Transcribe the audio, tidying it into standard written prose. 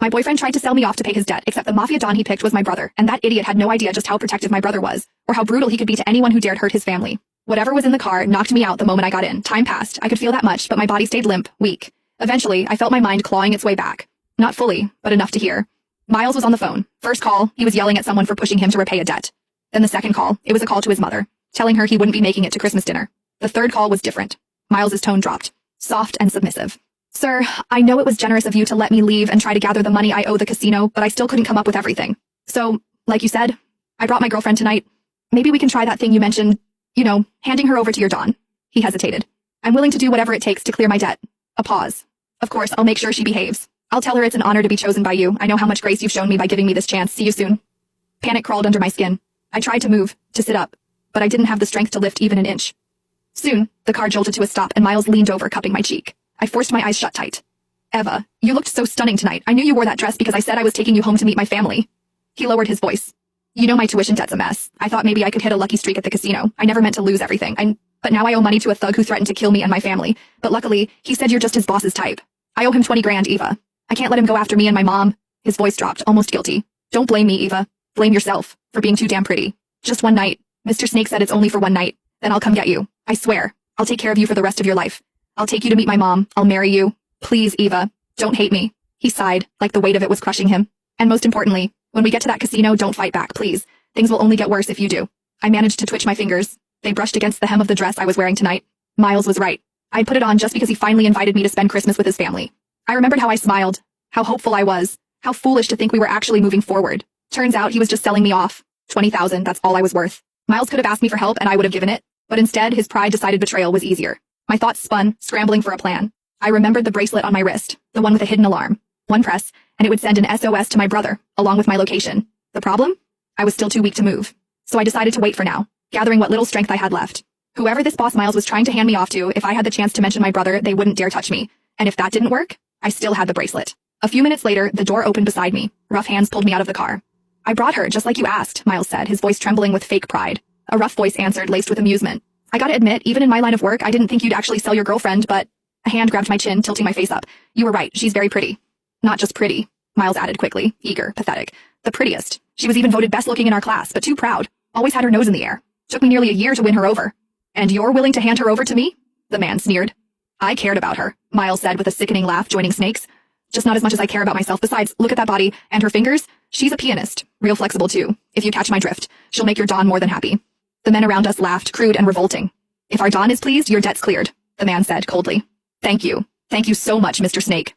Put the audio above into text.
My boyfriend tried to sell me off to pay his debt, except the mafia don he picked was my brother, and that idiot had no idea just how protective my brother was, or how brutal he could be to anyone who dared hurt his family. Whatever was in the car knocked me out the moment I got in. Time passed. I could feel that much, but my body stayed limp, weak. Eventually, I felt my mind clawing its way back. Not fully, but enough to hear. Miles was on the phone. First call, he was yelling at someone for pushing him to repay a debt. Then the second call, it was a call to his mother, telling her he wouldn't be making it to Christmas dinner. The third call was different. Miles's tone dropped, soft and submissive. Sir, I know it was generous of you to let me leave and try to gather the money I owe the casino, but I still couldn't come up with everything. So, like you said, I brought my girlfriend tonight. Maybe we can try that thing you mentioned, handing her over to your Don. He hesitated. I'm willing to do whatever it takes to clear my debt. A pause. Of course, I'll make sure she behaves. I'll tell her it's an honor to be chosen by you. I know how much grace you've shown me by giving me this chance. See you soon. Panic crawled under my skin. I tried to move, to sit up, but I didn't have the strength to lift even an inch. Soon, the car jolted to a stop and Miles leaned over, cupping my cheek. I forced my eyes shut tight. Eva, you looked so stunning tonight. I knew you wore that dress because I said I was taking you home to meet my family. He lowered his voice. You know my tuition debt's a mess. I thought maybe I could hit a lucky streak at the casino. I never meant to lose everything. But now I owe money to a thug who threatened to kill me and my family. But luckily, he said you're just his boss's type. I owe him 20 grand, Eva. I can't let him go after me and my mom. His voice dropped, almost guilty. Don't blame me, Eva. Blame yourself for being too damn pretty. Just one night. Mr. Snake said it's only for one night. Then I'll come get you. I swear. I'll take care of you for the rest of your life. I'll take you to meet my mom. I'll marry you. Please, Eva. Don't hate me. He sighed, like the weight of it was crushing him. And most importantly, when we get to that casino, don't fight back, please. Things will only get worse if you do. I managed to twitch my fingers. They brushed against the hem of the dress I was wearing tonight. Miles was right. I'd put it on just because he finally invited me to spend Christmas with his family. I remembered how I smiled, how hopeful I was, how foolish to think we were actually moving forward. Turns out he was just selling me off. 20,000, that's all I was worth. Miles could have asked me for help and I would have given it, but instead his pride decided betrayal was easier. My thoughts spun, scrambling for a plan. I remembered the bracelet on my wrist, the one with a hidden alarm. One press, and it would send an SOS to my brother, along with my location. The problem? I was still too weak to move. So I decided to wait for now, gathering what little strength I had left. Whoever this boss Miles was trying to hand me off to, if I had the chance to mention my brother, they wouldn't dare touch me. And if that didn't work, I still had the bracelet. A few minutes later, the door opened beside me. Rough hands pulled me out of the car. I brought her, just like you asked, Miles said, his voice trembling with fake pride. A rough voice answered, laced with amusement. I gotta admit, even in my line of work, I didn't think you'd actually sell your girlfriend, but... A hand grabbed my chin, tilting my face up. You were right, she's very pretty. Not just pretty, Miles added quickly, eager, pathetic. The prettiest. She was even voted best looking in our class, but too proud. Always had her nose in the air. Took me nearly a year to win her over. And you're willing to hand her over to me? The man sneered. I cared about her, Miles said with a sickening laugh, joining Snake's. Just not as much as I care about myself. Besides, look at that body, and her fingers. She's a pianist. Real flexible too. If you catch my drift, she'll make your Don more than happy. The men around us laughed, crude and revolting. If our Don is pleased, your debt's cleared, the man said coldly. Thank you. Thank you so much, Mr. Snake.